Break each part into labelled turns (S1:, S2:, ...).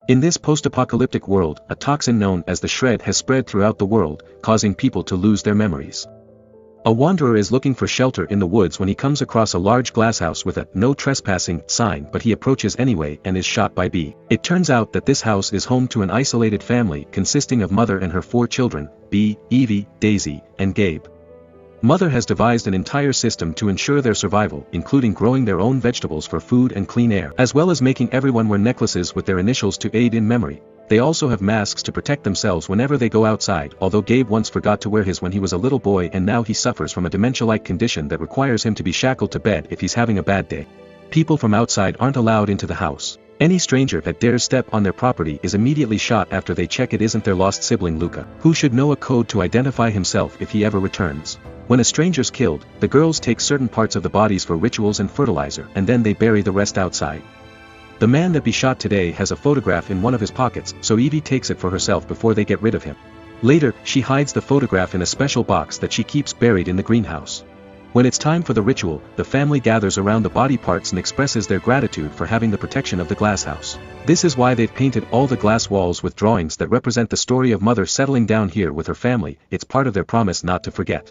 S1: In this post-apocalyptic world, a toxin known as the shred has spread throughout the world, causing people to lose their memories. A wanderer is looking for shelter in the woods when he comes across a large glasshouse with a "no trespassing" sign, but he approaches anyway and is shot by B. It turns out that this house is home to an isolated family consisting of Mother and her 4 children, B, Evie, Daisy, and Gabe. Mother has devised an entire system to ensure their survival, including growing their own vegetables for food and clean air, as well as making everyone wear necklaces with their initials to aid in memory. They also have masks to protect themselves whenever they go outside, although Gabe once forgot to wear his when he was a little boy, and now he suffers from a dementia-like condition that requires him to be shackled to bed if he's having a bad day. People from outside aren't allowed into the house. Any stranger that dares step on their property is immediately shot after they check it isn't their lost sibling Luca, who should know a code to identify himself if he ever returns. When a stranger's killed, the girls take certain parts of the bodies for rituals and fertilizer, and then they bury the rest outside. The man that be shot today has a photograph in one of his pockets, so Evie takes it for herself before they get rid of him. Later, she hides the photograph in a special box that she keeps buried in the greenhouse. When it's time for the ritual, the family gathers around the body parts and expresses their gratitude for having the protection of the glasshouse. This is why they've painted all the glass walls with drawings that represent the story of Mother settling down here with her family. It's part of their promise not to forget.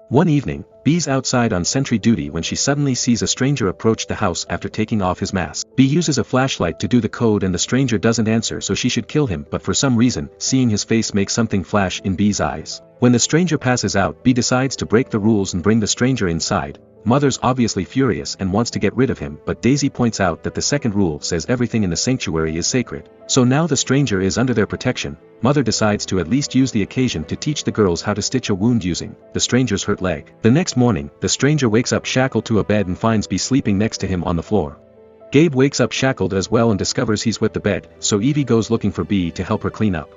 S1: One evening, B's outside on sentry duty when she suddenly sees a stranger approach the house after taking off his mask. B uses a flashlight to do the code and the stranger doesn't answer, so she should kill him, but for some reason, seeing his face makes something flash in B's eyes. When the stranger passes out, B decides to break the rules and bring the stranger inside. Mother's obviously furious and wants to get rid of him, but Daisy points out that the second rule says everything in the sanctuary is sacred. So now the stranger is under their protection. Mother decides to at least use the occasion to teach the girls how to stitch a wound using the stranger's hurt leg. The next morning, the stranger wakes up shackled to a bed and finds B sleeping next to him on the floor. Gabe wakes up shackled as well and discovers he's wet the bed, so Evie goes looking for B to help her clean up.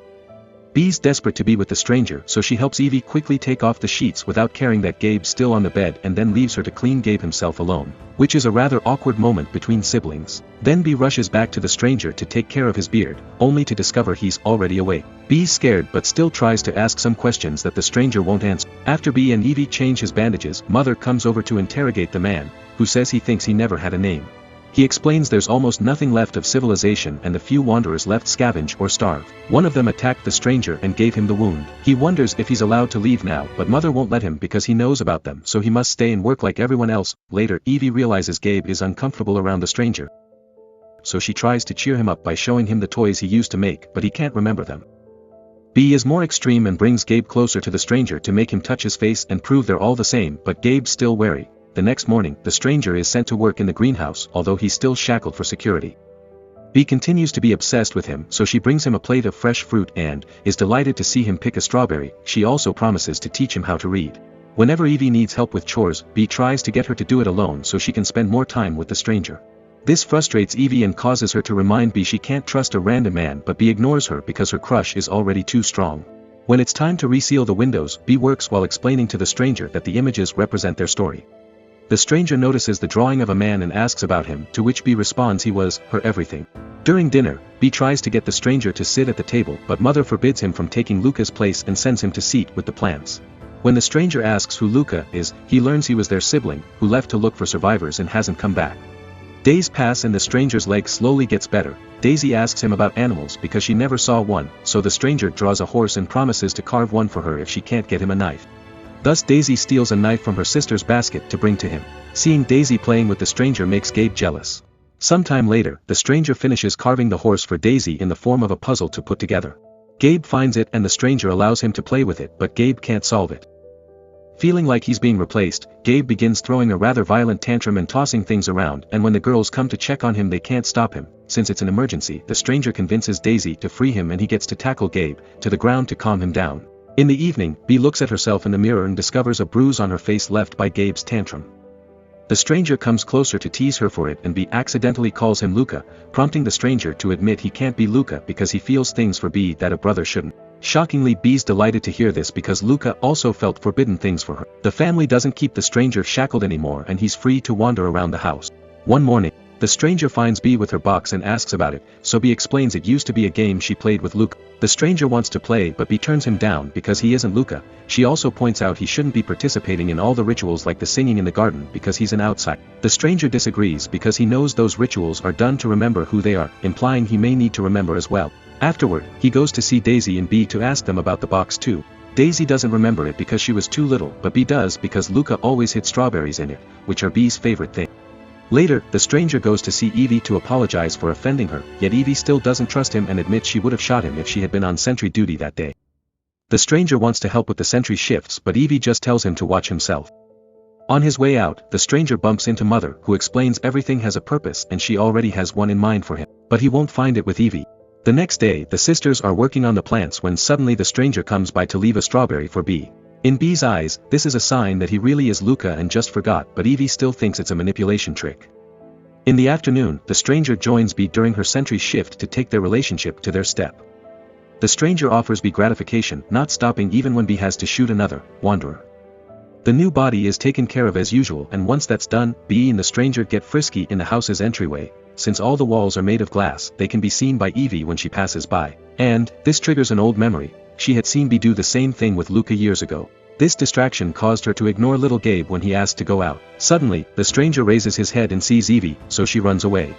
S1: B's desperate to be with the stranger, so she helps Evie quickly take off the sheets without caring that Gabe's still on the bed, and then leaves her to clean Gabe himself alone, which is a rather awkward moment between siblings. Then B rushes back to the stranger to take care of his beard, only to discover he's already awake. B's scared but still tries to ask some questions that the stranger won't answer. After B and Evie change his bandages, Mother comes over to interrogate the man, who says he thinks he never had a name. He explains there's almost nothing left of civilization and the few wanderers left scavenge or starve. One of them attacked the stranger and gave him the wound. He wonders if he's allowed to leave now, but Mother won't let him because he knows about them, so he must stay and work like everyone else. Later, Evie realizes Gabe is uncomfortable around the stranger, so she tries to cheer him up by showing him the toys he used to make, but he can't remember them. B is more extreme and brings Gabe closer to the stranger to make him touch his face and prove they're all the same, but Gabe's still wary. The next morning, the stranger is sent to work in the greenhouse, although he's still shackled for security. B continues to be obsessed with him, so she brings him a plate of fresh fruit and is delighted to see him pick a strawberry. She also promises to teach him how to read. Whenever Evie needs help with chores, B tries to get her to do it alone so she can spend more time with the stranger. This frustrates Evie and causes her to remind B she can't trust a random man, but B ignores her because her crush is already too strong. When it's time to reseal the windows, B works while explaining to the stranger that the images represent their story. The stranger notices the drawing of a man and asks about him, to which B responds he was her everything. During dinner, B tries to get the stranger to sit at the table, but Mother forbids him from taking Luca's place and sends him to seat with the plants. When the stranger asks who Luca is, he learns he was their sibling, who left to look for survivors and hasn't come back. Days pass and the stranger's leg slowly gets better. Daisy asks him about animals because she never saw one, so the stranger draws a horse and promises to carve one for her if she can't get him a knife. Thus Daisy steals a knife from her sister's basket to bring to him. Seeing Daisy playing with the stranger makes Gabe jealous. Sometime later, the stranger finishes carving the horse for Daisy in the form of a puzzle to put together. Gabe finds it and the stranger allows him to play with it, but Gabe can't solve it. Feeling like he's being replaced, Gabe begins throwing a rather violent tantrum and tossing things around, and when the girls come to check on him they can't stop him. Since it's an emergency, the stranger convinces Daisy to free him and he gets to tackle Gabe to the ground to calm him down. In the evening, B looks at herself in the mirror and discovers a bruise on her face left by Gabe's tantrum. The stranger comes closer to tease her for it and B accidentally calls him Luca, prompting the stranger to admit he can't be Luca because he feels things for B that a brother shouldn't. Shockingly, B's delighted to hear this because Luca also felt forbidden things for her. The family doesn't keep the stranger shackled anymore and he's free to wander around the house. One morning, the The stranger finds Bee with her box and asks about it, so Bee explains it used to be a game she played with Luca. The stranger wants to play but Bee turns him down because he isn't Luca. She also points out he shouldn't be participating in all the rituals like the singing in the garden because he's an outsider. The stranger disagrees because he knows those rituals are done to remember who they are, implying he may need to remember as well. Afterward, he goes to see Daisy and Bee to ask them about the box too. Daisy doesn't remember it because she was too little, but Bee does because Luca always hid strawberries in it, which are Bee's favorite thing. Later, the stranger goes to see Evie to apologize for offending her, yet Evie still doesn't trust him and admits she would have shot him if she had been on sentry duty that day. The stranger wants to help with the sentry shifts but Evie just tells him to watch himself. On his way out, the stranger bumps into Mother, who explains everything has a purpose and she already has one in mind for him, but he won't find it with Evie. The next day, the sisters are working on the plants when suddenly the stranger comes by to leave a strawberry for Bee. In Bee's eyes, this is a sign that he really is Luca and just forgot, but Evie still thinks it's a manipulation trick. In the afternoon, the stranger joins Bee during her sentry shift to take their relationship to their step. The stranger offers Bee gratification, not stopping even when Bee has to shoot another wanderer. The new body is taken care of as usual, and once that's done, Bee and the stranger get frisky in the house's entryway. Since all the walls are made of glass, they can be seen by Evie when she passes by. And, this triggers an old memory. She had seen Bee do the same thing with Luca years ago. This distraction caused her to ignore little Gabe when he asked to go out. Suddenly, the stranger raises his head and sees Evie, so she runs away.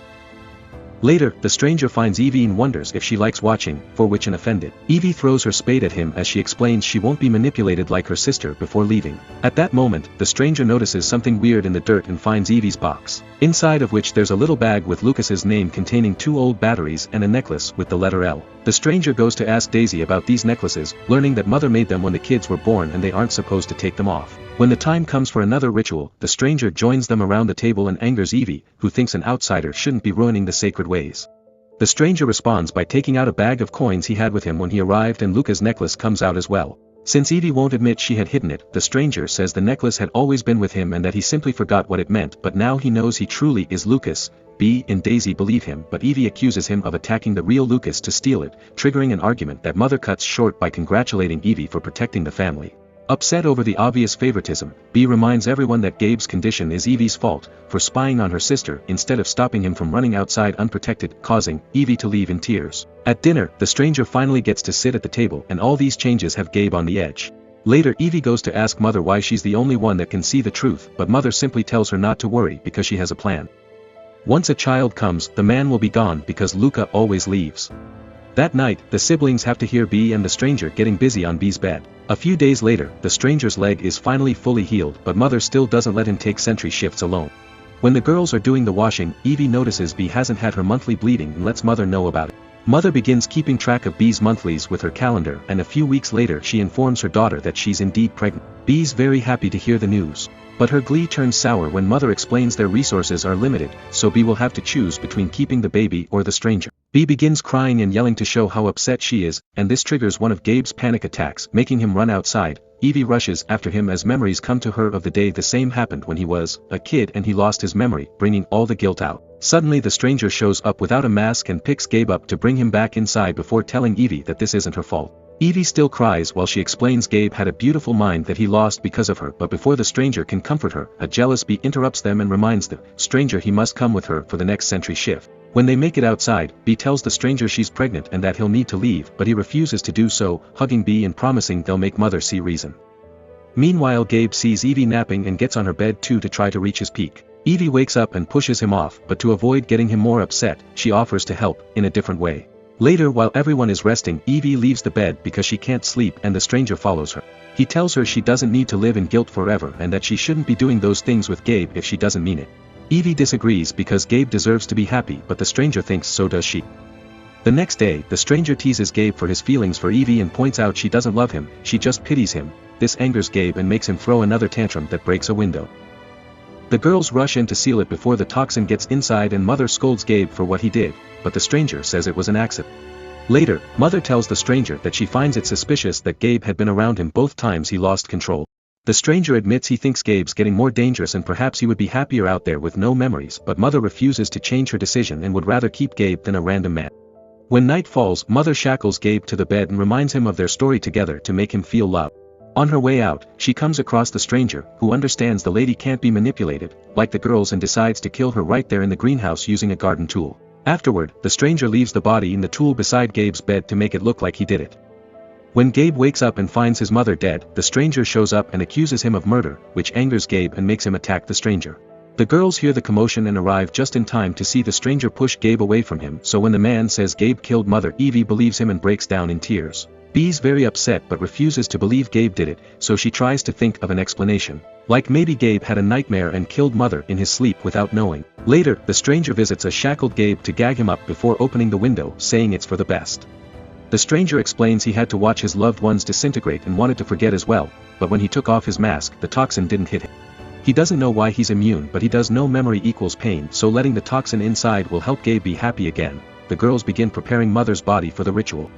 S1: Later, the stranger finds Evie and wonders if she likes watching, for which an offended. Evie throws her spade at him as she explains she won't be manipulated like her sister before leaving. At that moment, the stranger notices something weird in the dirt and finds Evie's box, inside of which there's a little bag with Lucas's name containing 2 old batteries and a necklace with the letter L. The stranger goes to ask Daisy about these necklaces, learning that Mother made them when the kids were born and they aren't supposed to take them off. When the time comes for another ritual, the stranger joins them around the table and angers Evie, who thinks an outsider shouldn't be ruining the sacred ways. The stranger responds by taking out a bag of coins he had with him when he arrived, and Luca's necklace comes out as well. Since Evie won't admit she had hidden it, the stranger says the necklace had always been with him and that he simply forgot what it meant, but now he knows he truly is Lucas. Bee and Daisy believe him, but Evie accuses him of attacking the real Lucas to steal it, triggering an argument that Mother cuts short by congratulating Evie for protecting the family. Upset over the obvious favoritism, Bee reminds everyone that Gabe's condition is Evie's fault, for spying on her sister instead of stopping him from running outside unprotected, causing Evie to leave in tears. At dinner, the stranger finally gets to sit at the table, and all these changes have Gabe on the edge. Later, Evie goes to ask Mother why she's the only one that can see the truth, but Mother simply tells her not to worry because she has a plan. Once a child comes, the man will be gone because Luca always leaves. That night, the siblings have to hear Bee and the stranger getting busy on Bee's bed. A few days later, the stranger's leg is finally fully healed, but Mother still doesn't let him take sentry shifts alone. When the girls are doing the washing, Evie notices Bee hasn't had her monthly bleeding and lets Mother know about it. Mother begins keeping track of Bee's monthlies with her calendar, and a few weeks later she informs her daughter that she's indeed pregnant. Bee's very happy to hear the news. But her glee turns sour when Mother explains their resources are limited, so Bee will have to choose between keeping the baby or the stranger. Bee begins crying and yelling to show how upset she is, and this triggers one of Gabe's panic attacks, making him run outside. Evie rushes after him as memories come to her of the day the same happened when he was a kid and he lost his memory, bringing all the guilt out. Suddenly the stranger shows up without a mask and picks Gabe up to bring him back inside before telling Evie that this isn't her fault. Evie still cries while she explains Gabe had a beautiful mind that he lost because of her, but before the stranger can comfort her, a jealous Bee interrupts them and reminds the stranger he must come with her for the next sentry shift. When they make it outside, Bee tells the stranger she's pregnant and that he'll need to leave, but he refuses to do so, hugging Bee and promising they'll make Mother see reason. Meanwhile, Gabe sees Evie napping and gets on her bed too to try to reach his peak. Evie wakes up and pushes him off, but to avoid getting him more upset, she offers to help, in a different way. Later, while everyone is resting, Evie leaves the bed because she can't sleep and the stranger follows her. He tells her she doesn't need to live in guilt forever and that she shouldn't be doing those things with Gabe if she doesn't mean it. Evie disagrees because Gabe deserves to be happy, but the stranger thinks so does she. The next day, the stranger teases Gabe for his feelings for Evie and points out she doesn't love him, she just pities him. This angers Gabe and makes him throw another tantrum that breaks a window. The girls rush in to seal it before the toxin gets inside and Mother scolds Gabe for what he did, but the stranger says it was an accident. Later, Mother tells the stranger that she finds it suspicious that Gabe had been around him both times he lost control. The stranger admits he thinks Gabe's getting more dangerous and perhaps he would be happier out there with no memories, but Mother refuses to change her decision and would rather keep Gabe than a random man. When night falls, Mother shackles Gabe to the bed and reminds him of their story together to make him feel loved. On her way out, she comes across the stranger, who understands the lady can't be manipulated, like the girls, and decides to kill her right there in the greenhouse using a garden tool. Afterward, the stranger leaves the body in the tool beside Gabe's bed to make it look like he did it. When Gabe wakes up and finds his mother dead, the stranger shows up and accuses him of murder, which angers Gabe and makes him attack the stranger. The girls hear the commotion and arrive just in time to see the stranger push Gabe away from him, so when the man says Gabe killed Mother, Evie believes him and breaks down in tears. Bee's very upset but refuses to believe Gabe did it, so she tries to think of an explanation. Like maybe Gabe had a nightmare and killed Mother in his sleep without knowing. Later, the stranger visits a shackled Gabe to gag him up before opening the window, saying it's for the best. The stranger explains he had to watch his loved ones disintegrate and wanted to forget as well, but when he took off his mask, the toxin didn't hit him. He doesn't know why he's immune, but he does know memory equals pain, so letting the toxin inside will help Gabe be happy again. The girls begin preparing Mother's body for the ritual.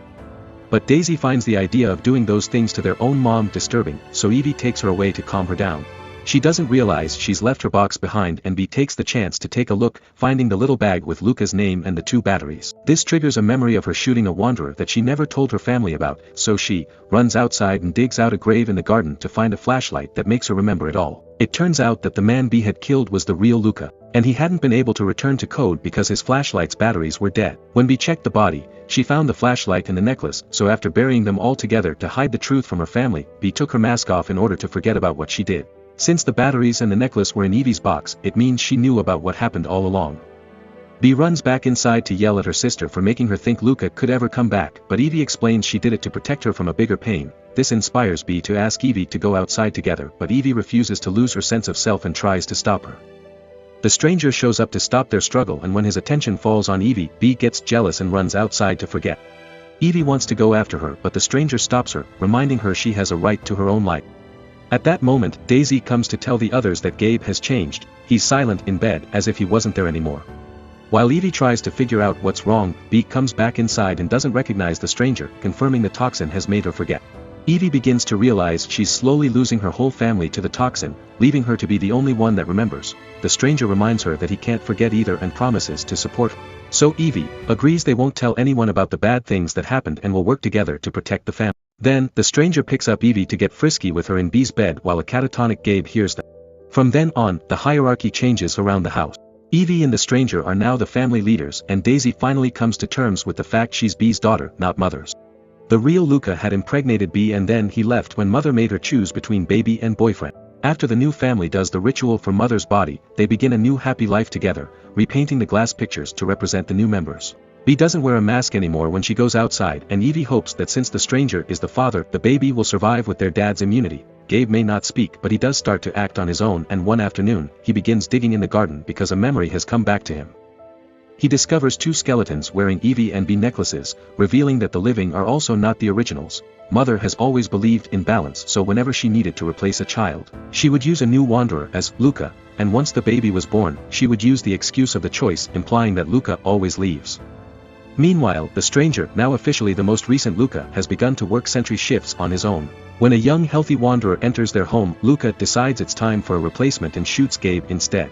S1: But Daisy finds the idea of doing those things to their own mom disturbing, so Evie takes her away to calm her down. She doesn't realize she's left her box behind, and Bee takes the chance to take a look, finding the little bag with Luca's name and the 2 batteries. This triggers a memory of her shooting a wanderer that she never told her family about, so she runs outside and digs out a grave in the garden to find a flashlight that makes her remember it all. It turns out that the man Bee had killed was the real Luca, and he hadn't been able to return to code because his flashlight's batteries were dead. When Bee checked the body, she found the flashlight and the necklace, so after burying them all together to hide the truth from her family, Bee took her mask off in order to forget about what she did. Since the batteries and the necklace were in Evie's box, it means she knew about what happened all along. Bee runs back inside to yell at her sister for making her think Luca could ever come back, but Evie explains she did it to protect her from a bigger pain. This inspires Bee to ask Evie to go outside together, but Evie refuses to lose her sense of self and tries to stop her. The stranger shows up to stop their struggle, and when his attention falls on Evie, Bee gets jealous and runs outside to forget. Evie wants to go after her, but the stranger stops her, reminding her she has a right to her own life. At that moment, Daisy comes to tell the others that Gabe has changed. He's silent in bed, as if he wasn't there anymore. While Evie tries to figure out what's wrong, Bee comes back inside and doesn't recognize the stranger, confirming the toxin has made her forget. Evie begins to realize she's slowly losing her whole family to the toxin, leaving her to be the only one that remembers. The stranger reminds her that he can't forget either and promises to support her. So Evie agrees they won't tell anyone about the bad things that happened and will work together to protect the family. Then, the stranger picks up Evie to get frisky with her in Bee's bed while a catatonic Gabe hears them. From then on, the hierarchy changes around the house. Evie and the stranger are now the family leaders, and Daisy finally comes to terms with the fact she's Bee's daughter, not Mother's. The real Luca had impregnated Bee, and then he left when Mother made her choose between baby and boyfriend. After the new family does the ritual for Mother's body, they begin a new happy life together, repainting the glass pictures to represent the new members. Bee doesn't wear a mask anymore when she goes outside, and Evie hopes that since the stranger is the father, the baby will survive with their dad's immunity. Gabe may not speak, but he does start to act on his own, and one afternoon, he begins digging in the garden because a memory has come back to him. He discovers 2 skeletons wearing Evie and Bee necklaces, revealing that the living are also not the originals. Mother has always believed in balance, so whenever she needed to replace a child, she would use a new wanderer as Luca, and once the baby was born, she would use the excuse of the choice, implying that Luca always leaves. Meanwhile, the stranger, now officially the most recent Luca, has begun to work sentry shifts on his own. When a young healthy wanderer enters their home, Luca decides it's time for a replacement and shoots Gabe instead.